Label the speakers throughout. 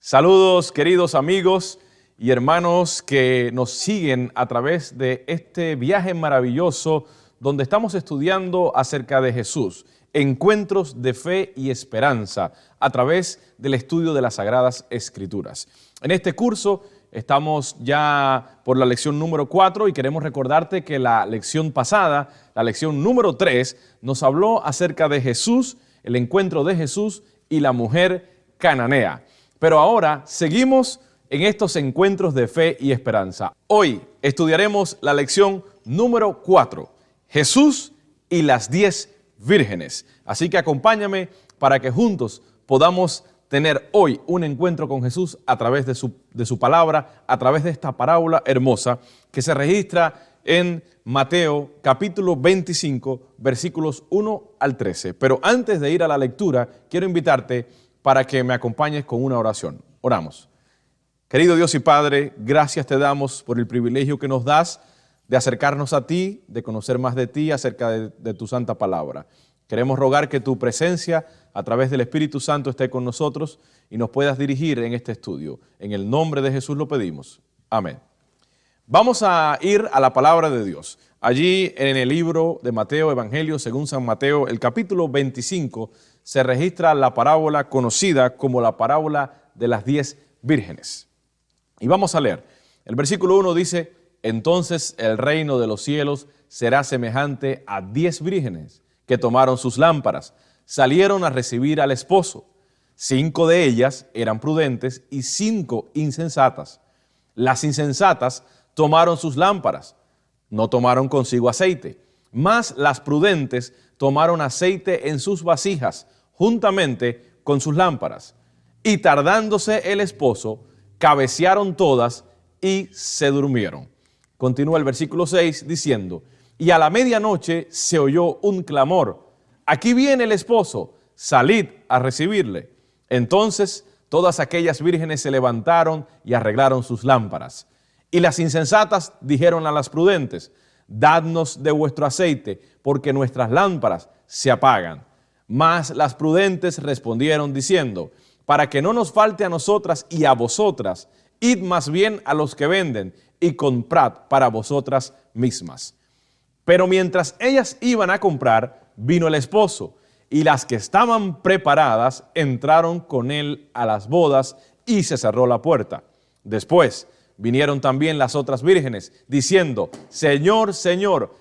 Speaker 1: Saludos, queridos amigos y hermanos que nos siguen a través de este viaje maravilloso donde estamos estudiando acerca de Jesús, encuentros de fe y esperanza a través del estudio de las Sagradas Escrituras. En este curso estamos ya por la lección número 4 y queremos recordarte que la lección pasada, la lección número 3, nos habló acerca de Jesús, el encuentro de Jesús y la mujer cananea. Pero ahora seguimos en estos encuentros de fe y esperanza. Hoy estudiaremos la lección número 4, Jesús y las 10 vírgenes. Así que acompáñame para que juntos podamos tener hoy un encuentro con Jesús a través de su palabra, a través de esta parábola hermosa que se registra en Mateo capítulo 25, versículos 1 al 13. Pero antes de ir a la lectura, quiero invitarte para que me acompañes con una oración. Oramos. Querido Dios y Padre, gracias te damos por el privilegio que nos das de acercarnos a ti, de conocer más de ti acerca de tu santa palabra. Queremos rogar que tu presencia a través del Espíritu Santo esté con nosotros y nos puedas dirigir en este estudio. En el nombre de Jesús lo pedimos. Amén. Vamos a ir a la palabra de Dios. Allí en el libro de Mateo, Evangelio según San Mateo, el capítulo 25, se registra la parábola conocida como la parábola de las 10 vírgenes. Y vamos a leer. El versículo 1 dice: entonces el reino de los cielos será semejante a 10 vírgenes que tomaron sus lámparas, salieron a recibir al esposo. 5 de ellas eran prudentes y 5 insensatas. Las insensatas tomaron sus lámparas, no tomaron consigo aceite, mas las prudentes tomaron aceite en sus vasijas, juntamente con sus lámparas. Y tardándose el esposo, cabecearon todas y se durmieron. Continúa el versículo 6 diciendo: y a la medianoche se oyó un clamor: aquí viene el esposo, salid a recibirle. Entonces todas aquellas vírgenes se levantaron y arreglaron sus lámparas. Y las insensatas dijeron a las prudentes: dadnos de vuestro aceite, porque nuestras lámparas se apagan. Mas las prudentes respondieron diciendo: para que no nos falte a nosotras y a vosotras, id más bien a los que venden y comprad para vosotras mismas. Pero mientras ellas iban a comprar, vino el esposo, y las que estaban preparadas entraron con él a las bodas y se cerró la puerta. Después vinieron también las otras vírgenes, diciendo: Señor, Señor,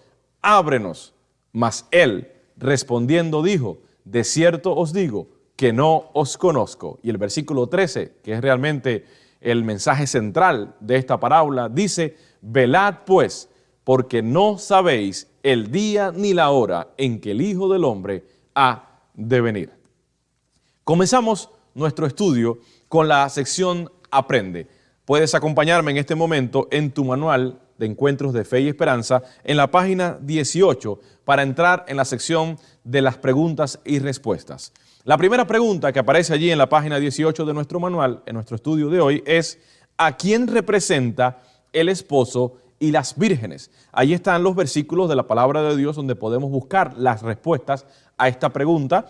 Speaker 1: ábrenos. Mas él, respondiendo, dijo: de cierto os digo que no os conozco. Y el versículo 13, que es realmente el mensaje central de esta parábola, dice: velad pues, porque no sabéis el día ni la hora en que el Hijo del Hombre ha de venir. Comenzamos nuestro estudio con la sección Aprende. Puedes acompañarme en este momento en tu manual de encuentros de fe y esperanza en la página 18 para entrar en la sección de las preguntas y respuestas. La primera pregunta que aparece allí en la página 18 de nuestro manual, en nuestro estudio de hoy, es: ¿a quién representa el esposo y las vírgenes? Ahí están los versículos de la palabra de Dios donde podemos buscar las respuestas a esta pregunta.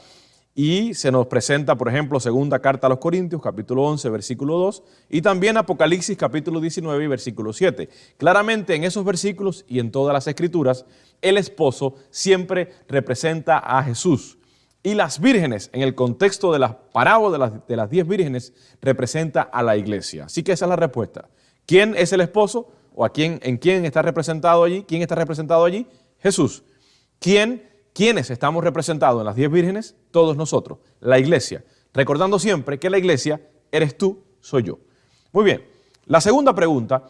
Speaker 1: Y se nos presenta, por ejemplo, segunda carta a los Corintios, capítulo 11, versículo 2, y también Apocalipsis, capítulo 19 y versículo 7. Claramente en esos versículos y en todas las escrituras, el esposo siempre representa a Jesús. Y las vírgenes, en el contexto de la parábola de las 10 vírgenes, representa a la iglesia. Así que esa es la respuesta. ¿Quién es el esposo? ¿O en quién está representado allí? ¿Quién está representado allí? Jesús. ¿Quiénes estamos representados en las 10 vírgenes? Todos nosotros, la iglesia. Recordando siempre que la iglesia eres tú, soy yo. Muy bien, la segunda pregunta: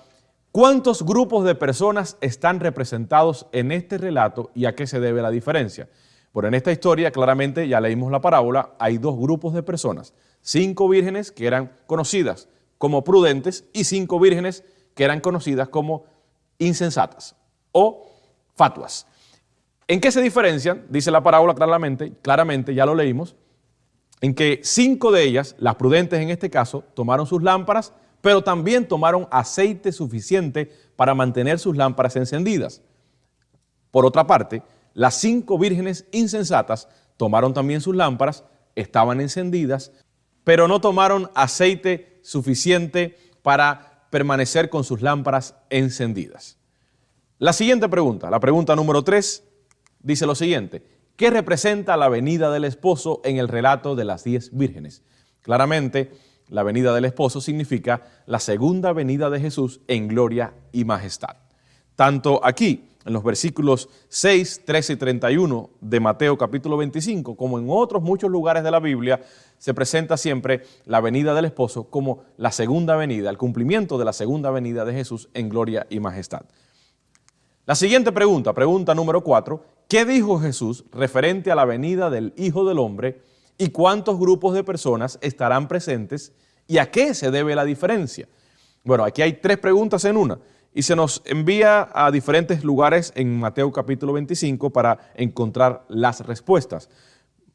Speaker 1: ¿cuántos grupos de personas están representados en este relato y a qué se debe la diferencia? Bueno, en esta historia, claramente, ya leímos la parábola, hay 2 grupos de personas. 5 vírgenes que eran conocidas como prudentes y 5 vírgenes que eran conocidas como insensatas o fatuas. ¿En qué se diferencian? Dice la parábola claramente, ya lo leímos, en que 5 de ellas, las prudentes en este caso, tomaron sus lámparas, pero también tomaron aceite suficiente para mantener sus lámparas encendidas. Por otra parte, las 5 vírgenes insensatas tomaron también sus lámparas, estaban encendidas, pero no tomaron aceite suficiente para permanecer con sus lámparas encendidas. La siguiente pregunta, la pregunta número 3, dice lo siguiente: ¿qué representa la venida del esposo en el relato de las 10 vírgenes? Claramente, la venida del esposo significa la segunda venida de Jesús en gloria y majestad. Tanto aquí, en los versículos 6, 13 y 31 de Mateo capítulo 25, como en otros muchos lugares de la Biblia, se presenta siempre la venida del esposo como la segunda venida, el cumplimiento de la segunda venida de Jesús en gloria y majestad. La siguiente pregunta, pregunta número 4, ¿qué dijo Jesús referente a la venida del Hijo del Hombre y cuántos grupos de personas estarán presentes y a qué se debe la diferencia? Bueno, aquí hay 3 preguntas en una y se nos envía a diferentes lugares en Mateo capítulo 25 para encontrar las respuestas.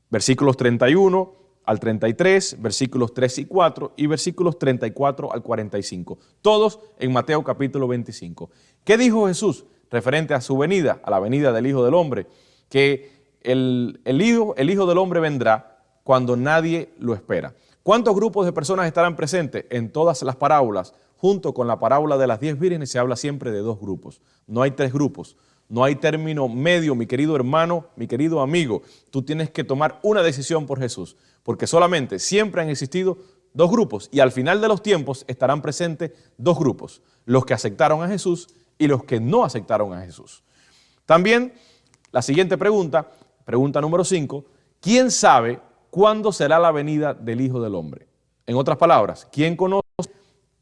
Speaker 1: Versículos 31 al 33, versículos 3 y 4 y versículos 34 al 45. Todos en Mateo capítulo 25. ¿Qué dijo Jesús referente a su venida, a la venida del Hijo del Hombre? Que el Hijo del Hombre vendrá cuando nadie lo espera. ¿Cuántos grupos de personas estarán presentes? En todas las parábolas, junto con la parábola de las 10 vírgenes, se habla siempre de 2 grupos. No hay 3 grupos. No hay término medio, mi querido hermano, mi querido amigo. Tú tienes que tomar una decisión por Jesús, porque solamente siempre han existido 2 grupos y al final de los tiempos estarán presentes 2 grupos, los que aceptaron a Jesús y los que no aceptaron a Jesús. También la siguiente pregunta, pregunta número 5, ¿quién sabe cuándo será la venida del Hijo del Hombre? En otras palabras, ¿quién conoce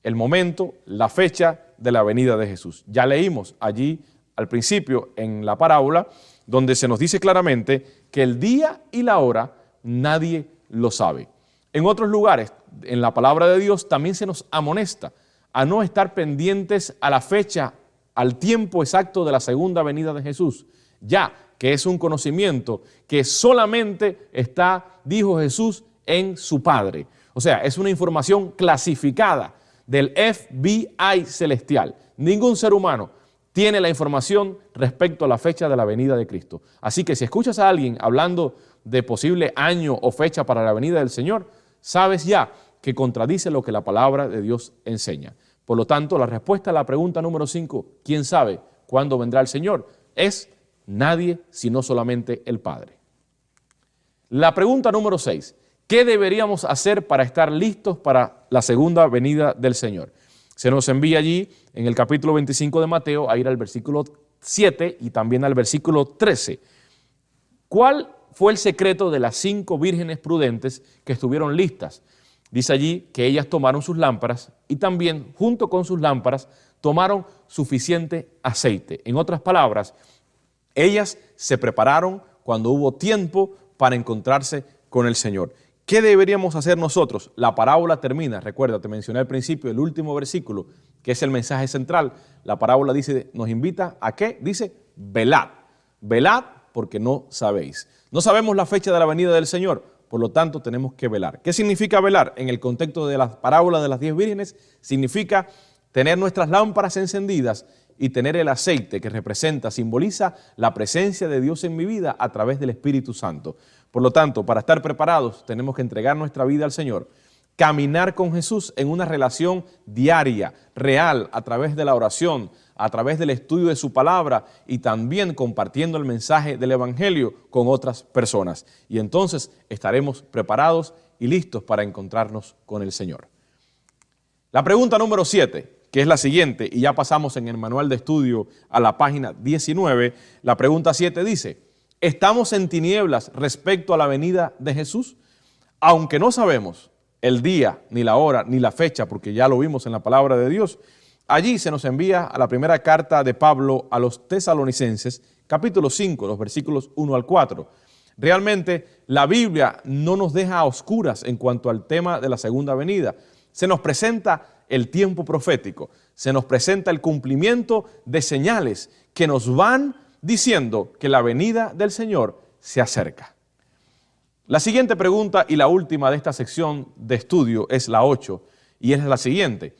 Speaker 1: el momento, la fecha de la venida de Jesús? Ya leímos allí al principio en la parábola, donde se nos dice claramente que el día y la hora nadie lo sabe. En otros lugares, en la palabra de Dios, también se nos amonesta a no estar pendientes a la fecha, al tiempo exacto de la segunda venida de Jesús, ya que es un conocimiento que solamente está, dijo Jesús, en su Padre. O sea, es una información clasificada del FBI celestial. Ningún ser humano tiene la información respecto a la fecha de la venida de Cristo. Así que si escuchas a alguien hablando de posible año o fecha para la venida del Señor, sabes ya que contradice lo que la palabra de Dios enseña. Por lo tanto, la respuesta a la pregunta número 5, ¿quién sabe cuándo vendrá el Señor? Es nadie, sino solamente el Padre. La pregunta número 6, ¿qué deberíamos hacer para estar listos para la segunda venida del Señor? Se nos envía allí en el capítulo 25 de Mateo a ir al versículo 7 y también al versículo 13. ¿Cuál fue el secreto de las 5 vírgenes prudentes que estuvieron listas? Dice allí que ellas tomaron sus lámparas y también junto con sus lámparas tomaron suficiente aceite. En otras palabras, ellas se prepararon cuando hubo tiempo para encontrarse con el Señor. ¿Qué deberíamos hacer nosotros? La parábola termina, recuerda, te mencioné al principio, el último versículo, que es el mensaje central. La parábola dice, nos invita a ¿qué? Dice, velad. Velad porque no sabéis. No sabemos la fecha de la venida del Señor, por lo tanto tenemos que velar. ¿Qué significa velar? En el contexto de la parábola de las 10 vírgenes, significa tener nuestras lámparas encendidas y tener el aceite que representa, simboliza la presencia de Dios en mi vida a través del Espíritu Santo. Por lo tanto, para estar preparados tenemos que entregar nuestra vida al Señor, caminar con Jesús en una relación diaria, real, a través de la oración, a través del estudio de su palabra y también compartiendo el mensaje del Evangelio con otras personas. Y entonces estaremos preparados y listos para encontrarnos con el Señor. La pregunta número 7, que es la siguiente, y ya pasamos en el manual de estudio a la página 19, la pregunta 7 dice, ¿estamos en tinieblas respecto a la venida de Jesús? Aunque no sabemos el día, ni la hora, ni la fecha, porque ya lo vimos en la palabra de Dios, allí se nos envía a la primera carta de Pablo a los tesalonicenses, capítulo 5, los versículos 1 al 4. Realmente la Biblia no nos deja a oscuras en cuanto al tema de la segunda venida. Se nos presenta el tiempo profético, se nos presenta el cumplimiento de señales que nos van diciendo que la venida del Señor se acerca. La siguiente pregunta y la última de esta sección de estudio es la 8 y es la siguiente.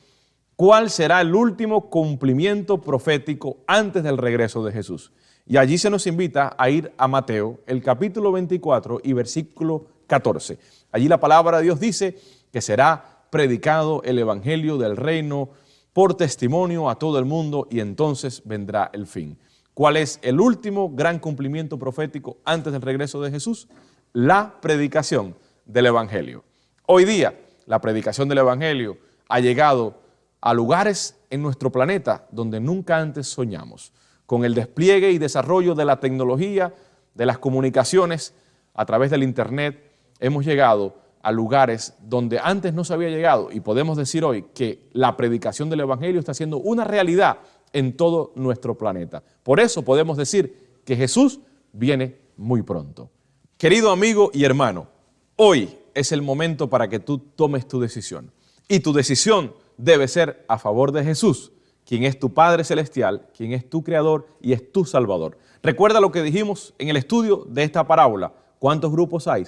Speaker 1: ¿Cuál será el último cumplimiento profético antes del regreso de Jesús? Y allí se nos invita a ir a Mateo, el capítulo 24 y versículo 14. Allí la palabra de Dios dice que será predicado el evangelio del reino por testimonio a todo el mundo y entonces vendrá el fin. ¿Cuál es el último gran cumplimiento profético antes del regreso de Jesús? La predicación del evangelio. Hoy día, la predicación del evangelio ha llegado a lugares en nuestro planeta donde nunca antes soñamos. Con el despliegue y desarrollo de la tecnología, de las comunicaciones, a través del internet, hemos llegado a lugares donde antes no se había llegado y podemos decir hoy que la predicación del evangelio está siendo una realidad en todo nuestro planeta. Por eso podemos decir que Jesús viene muy pronto. Querido amigo y hermano, hoy es el momento para que tú tomes tu decisión. Y tu decisión debe ser a favor de Jesús, quien es tu Padre Celestial, quien es tu Creador y es tu Salvador. Recuerda lo que dijimos en el estudio de esta parábola. ¿Cuántos grupos hay?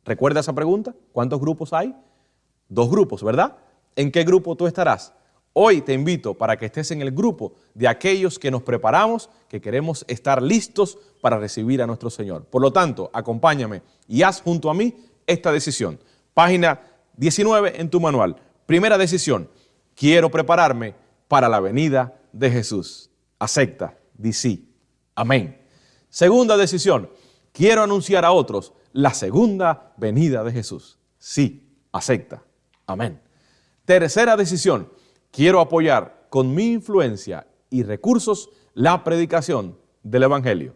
Speaker 1: ¿Recuerda esa pregunta? ¿Cuántos grupos hay? 2 grupos, ¿verdad? ¿En qué grupo tú estarás? Hoy te invito para que estés en el grupo de aquellos que nos preparamos, que queremos estar listos para recibir a nuestro Señor. Por lo tanto, acompáñame y haz junto a mí esta decisión. Página 19 en tu manual. Primera decisión, quiero prepararme para la venida de Jesús. Acepta, di sí. Amén. Segunda decisión, quiero anunciar a otros la segunda venida de Jesús. Sí, acepta. Amén. Tercera decisión, quiero apoyar con mi influencia y recursos la predicación del evangelio.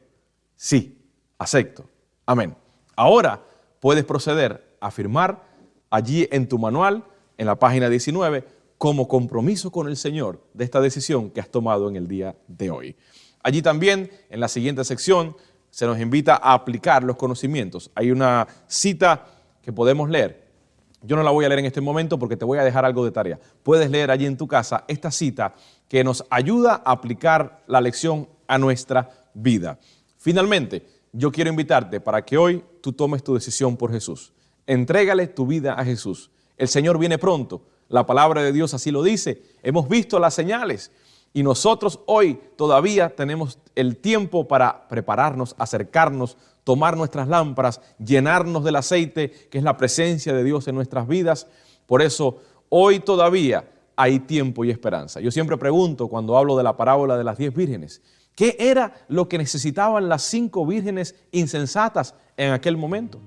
Speaker 1: Sí, acepto. Amén. Ahora puedes proceder a firmar allí en tu manual, en la página 19, como compromiso con el Señor de esta decisión que has tomado en el día de hoy. Allí también, en la siguiente sección, se nos invita a aplicar los conocimientos. Hay una cita que podemos leer. Yo no la voy a leer en este momento porque te voy a dejar algo de tarea. Puedes leer allí en tu casa esta cita que nos ayuda a aplicar la lección a nuestra vida. Finalmente, yo quiero invitarte para que hoy tú tomes tu decisión por Jesús. Entrégale tu vida a Jesús. El Señor viene pronto. La palabra de Dios así lo dice. Hemos visto las señales. Y nosotros hoy todavía tenemos el tiempo para prepararnos, acercarnos, tomar nuestras lámparas, llenarnos del aceite, que es la presencia de Dios en nuestras vidas. Por eso, hoy todavía hay tiempo y esperanza. Yo siempre pregunto cuando hablo de la parábola de las 10 vírgenes, ¿qué era lo que necesitaban las 5 vírgenes insensatas en aquel momento?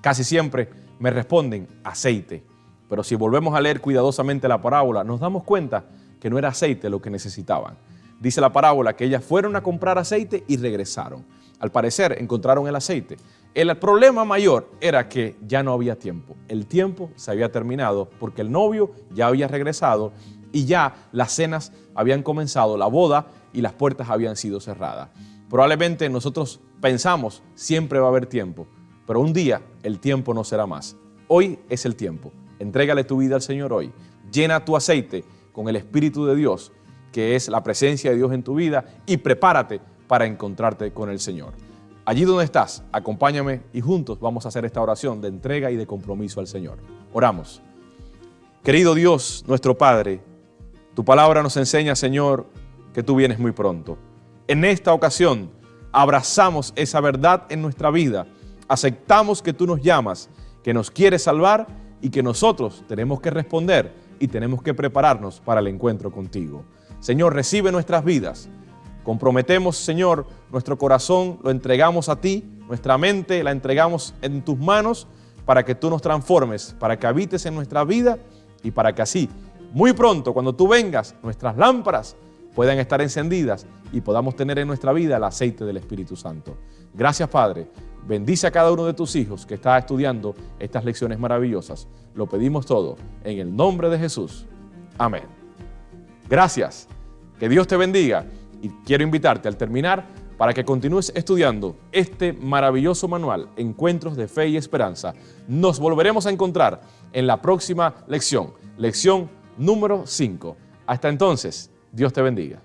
Speaker 1: Casi siempre me responden aceite. Pero si volvemos a leer cuidadosamente la parábola, nos damos cuenta que no era aceite lo que necesitaban. Dice la parábola que ellas fueron a comprar aceite y regresaron. Al parecer encontraron el aceite. El problema mayor era que ya no había tiempo. El tiempo se había terminado porque el novio ya había regresado y ya las cenas habían comenzado, la boda y las puertas habían sido cerradas. Probablemente nosotros pensamos siempre va a haber tiempo, pero un día el tiempo no será más. Hoy es el tiempo. Entrégale tu vida al Señor hoy. Llena tu aceite con el Espíritu de Dios, que es la presencia de Dios en tu vida, y prepárate para encontrarte con el Señor. Allí donde estás, acompáñame y juntos vamos a hacer esta oración de entrega y de compromiso al Señor. Oramos. Querido Dios, nuestro Padre, tu palabra nos enseña, Señor, que tú vienes muy pronto. En esta ocasión, abrazamos esa verdad en nuestra vida, aceptamos que tú nos llamas, que nos quieres salvar y que nosotros tenemos que responder y tenemos que prepararnos para el encuentro contigo. Señor, recibe nuestras vidas. Comprometemos, Señor, nuestro corazón, lo entregamos a ti, nuestra mente la entregamos en tus manos para que tú nos transformes, para que habites en nuestra vida y para que así, muy pronto, cuando tú vengas, nuestras lámparas puedan estar encendidas y podamos tener en nuestra vida el aceite del Espíritu Santo. Gracias, Padre. Bendice a cada uno de tus hijos que está estudiando estas lecciones maravillosas. Lo pedimos todo en el nombre de Jesús. Amén. Gracias. Que Dios te bendiga. Y quiero invitarte al terminar para que continúes estudiando este maravilloso manual, Encuentros de Fe y Esperanza. Nos volveremos a encontrar en la próxima lección, lección número 5. Hasta entonces, Dios te bendiga.